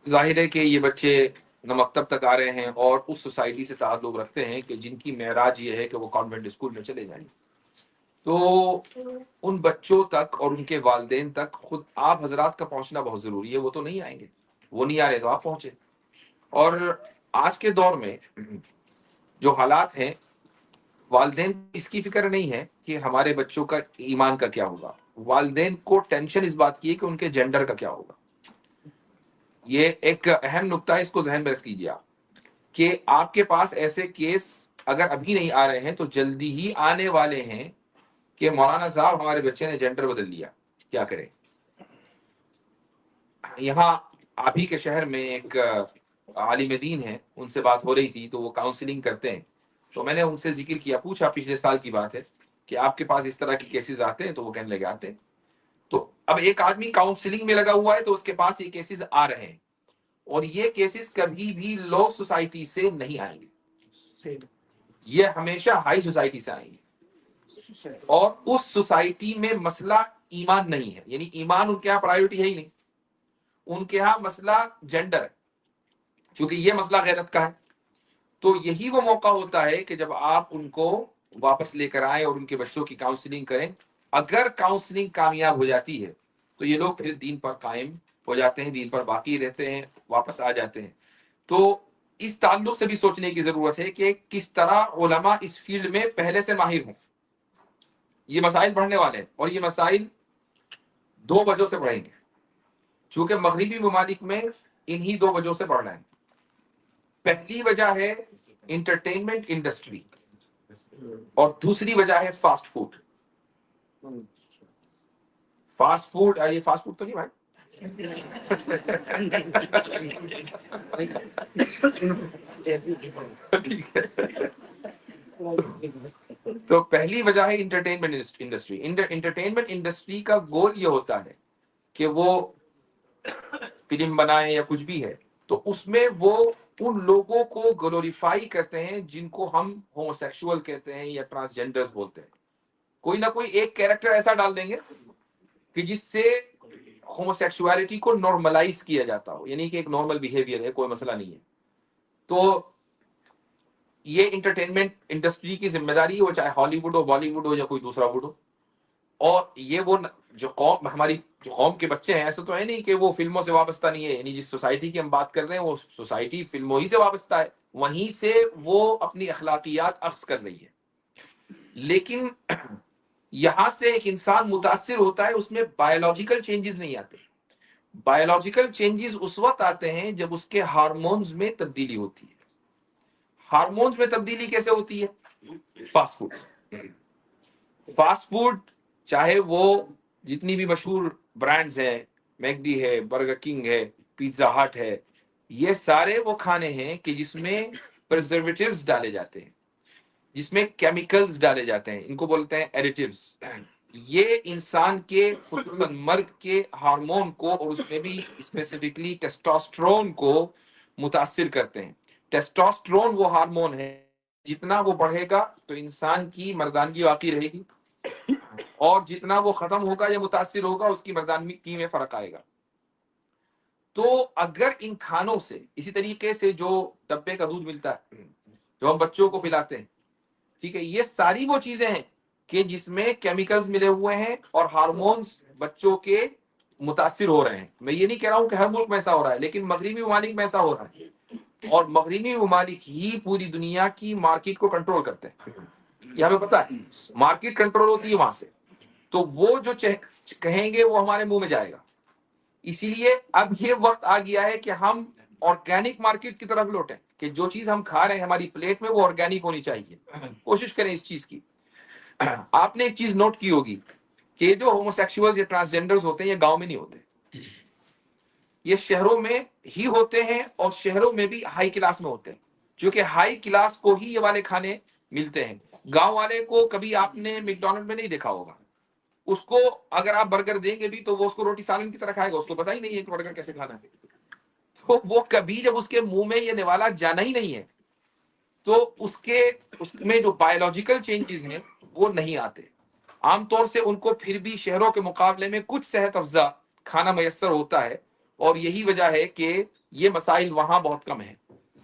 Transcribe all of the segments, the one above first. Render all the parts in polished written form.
ظاہر ہے کہ یہ بچے نہ مکتب تک آ رہے ہیں اور اس سوسائٹی سے تعلق رکھتے ہیں کہ جن کی معراج یہ ہے کہ وہ کانوینٹ اسکول میں چلے جائیں، تو ان بچوں تک اور ان کے والدین تک خود آپ حضرات کا پہنچنا بہت ضروری ہے. وہ تو نہیں آئیں گے، وہ نہیں آ رہے تو آپ پہنچے. اور آج کے دور میں جو حالات ہیں، والدین کو اس کی فکر نہیں ہے کہ ہمارے بچوں کا ایمان کا کیا ہوگا. والدین کو ٹینشن اس بات کی ہے کہ ان کے جینڈر کا کیا ہوگا. یہ ایک اہم نقطہ ہے، اس کو ذہن میں رکھ لیجیے آپ، کہ آپ کے پاس ایسے کیس اگر ابھی نہیں آ رہے ہیں تو جلدی ہی آنے والے ہیں کہ مولانا صاحب ہمارے بچے نے جینڈر بدل لیا، کیا کریں. یہاں آپ ہی کے شہر میں ایک عالم دین ہے، ان سے بات ہو رہی تھی تو وہ کاؤنسلنگ کرتے ہیں، تو میں نے ان سے ذکر کیا، پوچھا پچھلے سال کی بات ہے کہ آپ کے پاس اس طرح کے کیسز آتے ہیں، تو وہ کہنے لگے آتے ہیں. تو اب ایک آدمی کاؤنسلنگ میں لگا ہوا ہے تو اس کے پاس یہ کیسز آ رہے ہیں، اور یہ کیسز کبھی بھی لو سوسائٹی سے نہیں آئیں گے، یہ ہمیشہ ہائی سوسائٹی سے آئیں گے. اور اس سوسائٹی میں مسئلہ ایمان نہیں ہے، یعنی ایمان ان کے یہاں پرائیورٹی ہے ہی نہیں، ان کے ہاں مسئلہ جینڈر ہے. چونکہ یہ مسئلہ غیرت کا ہے، تو یہی وہ موقع ہوتا ہے کہ جب آپ ان کو واپس لے کر آئیں اور ان کے بچوں کی کاؤنسلنگ کریں. اگر کاؤنسلنگ کامیاب ہو جاتی ہے تو یہ لوگ پھر دین پر قائم ہو جاتے ہیں، دین پر باقی رہتے ہیں، واپس آ جاتے ہیں. تو اس تعلق سے بھی سوچنے کی ضرورت ہے کہ کس طرح علماء اس فیلڈ میں پہلے سے ماہر ہوں. یہ مسائل بڑھنے والے ہیں، اور یہ مسائل دو وجہ سے بڑھیں گے، چونکہ مغربی ممالک میں انہی دو وجہ سے بڑھ رہے ہیں. پہلی وجہ ہے انٹرٹینمنٹ انڈسٹری، اور دوسری وجہ ہے فاسٹ فوڈ. فاسٹ فوڈ، یہ فاسٹ فوڈ تو نہیں بھائی، ٹھیک ہے. تو پہلی وجہ ہے انٹرٹینمنٹ انڈسٹری. انٹرٹینمنٹ انڈسٹری کا گول یہ ہوتا ہے کہ وہ فلم بنائیں یا کچھ بھی ہے تو اس میں وہ ان لوگوں کو گلوریفائی کرتے ہیں جن کو ہم ہومو سیکشول کہتے ہیں یا ٹرانسجینڈرز بولتے ہیں. کوئی نہ کوئی ایک کیریکٹر ایسا ڈال دیں گے کہ جس سے ہومو سیکشوالٹی کو نارملائز کیا جاتا ہو، یعنی کہ ایک نارمل بیہیویئر ہے، کوئی مسئلہ نہیں ہے. تو یہ انٹرٹینمنٹ انڈسٹری کی ذمہ داری ہے، وہ چاہے ہالی ووڈ ہو، بالی ووڈ ہو یا کوئی دوسرا ووڈ ہو. اور یہ وہ جو قوم، ہماری جو قوم کے بچے ہیں، ایسا تو ہے نہیں کہ وہ فلموں سے وابستہ نہیں ہے. یعنی جس سوسائٹی کی ہم بات کر رہے ہیں وہ سوسائٹی فلموں ہی سے وابستہ ہے، وہیں سے وہ اپنی اخلاقیات اخذ کر رہی ہے. لیکن یہاں سے ایک انسان متاثر ہوتا ہے، اس میں بایولوجیکل چینجز نہیں آتے. بایولوجیکل چینجز اس وقت آتے ہیں جب اس کے ہارمونز میں تبدیلی ہوتی ہے. ہارمونز میں تبدیلی کیسے ہوتی ہے؟ Fast food. فاسٹ فوڈ چاہے وہ جتنی بھی مشہور برانڈز ہیں، میک ڈی ہے، برگر کنگ ہے، پیزا ہٹ ہے، یہ سارے وہ کھانے ہیں کہ جس میں پرزرویٹیوز ڈالے جاتے ہیں، جس میں کیمیکلز ڈالے جاتے ہیں، ان کو بولتے ہیں ایڈیٹیوز. یہ انسان کے خصوصاً مرد کے ہارمون کو، اور اس میں بھی اسپیسیفکلی ٹیسٹوسٹرون کو متاثر کرتے ہیں. ٹیسٹوسٹرون وہ ہارمون ہے، جتنا وہ بڑھے گا تو انسان کی مردانگی باقی رہے گی، اور جتنا وہ ختم ہوگا یا متاثر ہوگا اس کی مردانگی میں فرق آئے گا. تو اگر ان کھانوں سے، اسی طریقے سے جو ڈبے کا دودھ ملتا ہے جو ہم بچوں کو پلاتے ہیں، ٹھیک ہے، یہ ساری وہ چیزیں ہیں کہ جس میں کیمیکلز ملے ہوئے ہیں اور ہارمونز بچوں کے متاثر ہو رہے ہیں. میں یہ نہیں کہہ رہا ہوں کہ ہر ملک میں ایسا ہو رہا ہے، لیکن مغربی ممالک میں ایسا ہو رہا ہے، اور مغربی ممالک ہی پوری دنیا کی مارکیٹ کو کنٹرول کرتے ہیں. یہ ہمیں پتا ہے، مارکیٹ کنٹرول ہوتی ہے وہاں سے، تو وہ جو کہیں گے وہ ہمارے منہ میں جائے گا. اسی لیے اب یہ وقت آ گیا ہے کہ ہم آرگینک مارکیٹ کی طرف لوٹیں، کہ جو چیز ہم کھا رہے ہیں ہماری پلیٹ میں وہ آرگینک ہونی چاہیے. کوشش کریں اس چیز کی. آپ نے ایک چیز نوٹ کی ہوگی کہ جو ہومو سیکشولز یا ٹرانسجینڈرز ہوتے ہیں یہ گاؤں میں نہیں ہوتے، یہ شہروں میں ہی ہوتے ہیں، اور شہروں میں بھی ہائی کلاس میں ہوتے ہیں، چونکہ ہائی کلاس کو ہی یہ والے کھانے ملتے ہیں. گاؤں والے کو کبھی آپ نے میکڈونلڈ میں نہیں دیکھا ہوگا. اس کو اگر آپ برگر دیں گے بھی تو وہ اس کو روٹی سالن کی طرح کھائے گا، اس کو پتہ ہی نہیں ہے کہ برگر کیسے کھانا ہے. تو وہ کبھی جب اس کے منہ میں یہ نوالا جانا ہی نہیں ہے تو اس میں جو بایولوجیکل چینجز ہیں وہ نہیں آتے. عام طور سے ان کو پھر بھی شہروں کے مقابلے میں کچھ صحت افزا کھانا میسر ہوتا ہے، اور یہی وجہ ہے کہ یہ مسائل وہاں بہت کم ہیں.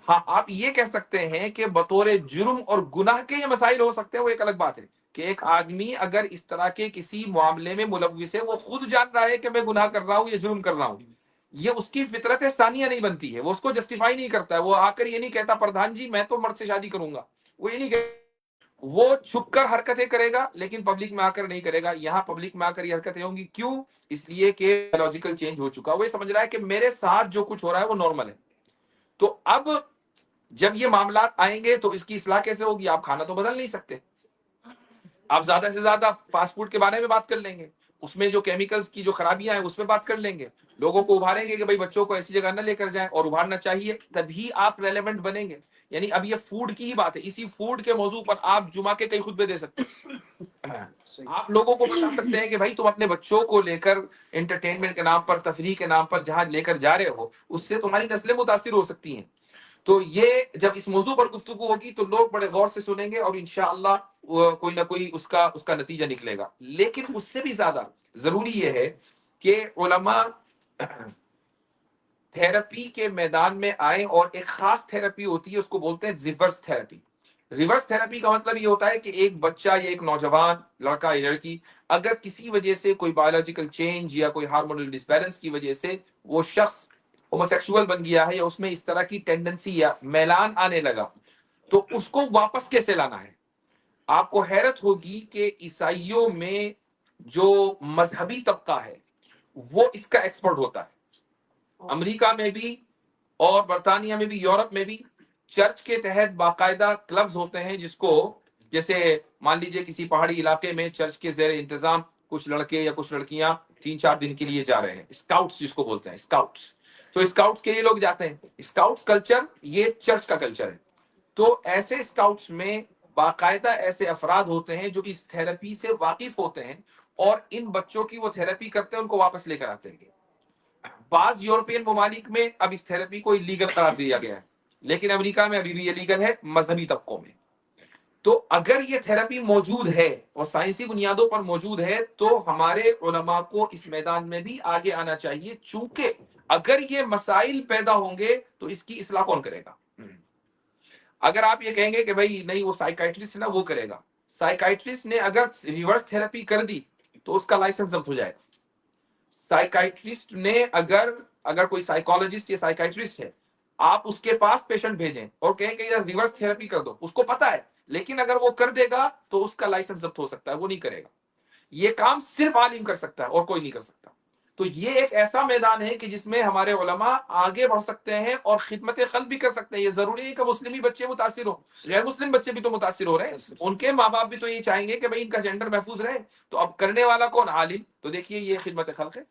ہاں آپ یہ کہہ سکتے ہیں کہ بطور جرم اور گناہ کے یہ مسائل ہو سکتے ہیں, وہ ایک الگ بات ہے کہ ایک آدمی اگر اس طرح کے کسی معاملے میں ملوث ہے, وہ خود جان رہا ہے کہ میں گناہ کر رہا ہوں یا جرم کر رہا ہوں, یہ اس کی فطرت ثانیہ نہیں بنتی ہے, وہ اس کو جسٹیفائی نہیں کرتا ہے. وہ آ کر یہ نہیں کہتا پردھان جی میں تو مرد سے شادی کروں گا, وہ یہ نہیں کہتا. وہ چھپ کر حرکتیں کرے گا لیکن پبلک میں آ کر نہیں کرے گا. یہاں پبلک میں آ کر یہ حرکتیں ہوں گی, کیوں؟ اس لیے کہ بایولوجیکل چینج ہو چکا. وہ یہ سمجھ رہا ہے کہ میرے ساتھ جو کچھ ہو رہا ہے وہ نارمل ہے. تو اب جب یہ معاملات آئیں گے تو اس کی اصلاح کیسے ہوگی؟ آپ کھانا تو بدل نہیں سکتے, آپ زیادہ سے زیادہ فاسٹ فوڈ کے بارے میں بات کر لیں گے, اس میں جو کیمیکلز کی جو خرابیاں ہیں اس پہ بات کر لیں گے, لوگوں کو ابھاریں گے کہ بھائی بچوں کو ایسی جگہ نہ لے کر جائیں, اور ابھارنا چاہیے, تبھی آپ ریلیونٹ بنیں گے. یعنی اب یہ فوڈ کی ہی بات ہے, اسی فوڈ کے موضوع پر آپ جمعہ کے کئی خطبے دے سکتے ہیں. آپ لوگوں کو بتا سکتے ہیں کہ بھائی تم اپنے بچوں کو لے کر انٹرٹینمنٹ کے نام پر, تفریح کے نام پر جہاں لے کر جا رہے ہو, اس سے تمہاری نسلیں متاثر ہو سکتی ہیں. تو یہ جب اس موضوع پر گفتگو ہوگی تو لوگ بڑے غور سے سنیں گے, اور انشاءاللہ کوئی نہ کوئی اس کا نتیجہ نکلے گا. لیکن اس سے بھی زیادہ ضروری یہ ہے کہ علماء تھراپی کے میدان میں آئیں, اور ایک خاص تھراپی ہوتی ہے, اس کو بولتے ہیں ریورس تھراپی. ریورس تھراپی کا مطلب یہ ہوتا ہے کہ ایک بچہ یا ایک نوجوان, لڑکا یا لڑکی, اگر کسی وجہ سے کوئی بایولوجیکل چینج یا کوئی ہارمونل ڈسبیلنس کی وجہ سے وہ شخص ہوموسیکسول بن گیا ہے, یا اس میں اس طرح کی ٹینڈنسی یا میلان آنے لگا, تو اس کو واپس کیسے لانا ہے. آپ کو حیرت ہوگی کہ عیسائیوں میں جو مذہبی طبقہ ہے وہ اس کا ایکسپرٹ ہوتا ہے. امریکہ میں بھی اور برطانیہ میں بھی, یورپ میں بھی چرچ کے تحت باقاعدہ کلبز ہوتے ہیں, جس کو جیسے مان لیجئے کسی پہاڑی علاقے میں چرچ کے زیر انتظام کچھ لڑکے یا کچھ لڑکیاں 3-4 دن کے لیے جا رہے ہیں, اسکاؤٹس جس کو بولتے ہیں, اسکاؤٹس. تو اسکاؤٹس کے لیے لوگ جاتے ہیں. اسکاؤٹس کلچر یہ چرچ کا کلچر ہے. تو ایسے اسکاؤٹس میں باقاعدہ ایسے افراد ہوتے ہیں جو اس تھراپی سے واقف ہوتے ہیں, اور ان بچوں کی وہ تھراپی کرتے ہیں, ان کو واپس لے کر آتے ہیں. بعض یورپین ممالک میں اب اس تھراپی کو لیگل قرار دیا گیا ہے, لیکن امریکہ میں ابھی بھی یہ لیگل ہے مذہبی طبقوں میں. تو اگر یہ تھراپی موجود ہے اور سائنسی بنیادوں پر موجود ہے, تو ہمارے علماء کو اس میدان میں بھی آگے آنا چاہیے, چونکہ اگر یہ مسائل پیدا ہوں گے تو اس کی اصلاح کون کرے گا؟ اگر آپ یہ کہیں گے کہ بھائی نہیں وہ سائیکائٹرسٹ نا وہ کرے گا, سائیکائٹرسٹ نے اگر ریورس تھراپی کر دی تو اس کا لائسنس ضبط ہو جائے گا. سائیکائٹرسٹ نے اگر کوئی سائیکالوجسٹ یا سائیکائٹرسٹ ہے, آپ اس کے پاس پیشنٹ بھیجیں اور کہیں کہ یار ریورس تھراپی کر دو, اس کو پتا ہے, لیکن اگر وہ کر دے گا تو اس کا لائسنس ضبط ہو سکتا ہے, وہ نہیں کرے گا. یہ کام صرف عالم کر سکتا ہے اور کوئی نہیں کر سکتا. تو یہ ایک ایسا میدان ہے کہ جس میں ہمارے علماء آگے بڑھ سکتے ہیں اور خدمت خلق بھی کر سکتے ہیں. یہ ضروری نہیں کہ مسلم ہی بچے متاثر ہوں, غیر مسلم بچے بھی تو متاثر ہو رہے ہیں, ان کے ماں باپ بھی تو یہ چاہیں گے کہ بھائی ان کا جینڈر محفوظ رہے. تو اب کرنے والا کون؟ عالم. تو دیکھیے یہ خدمت خلق ہے.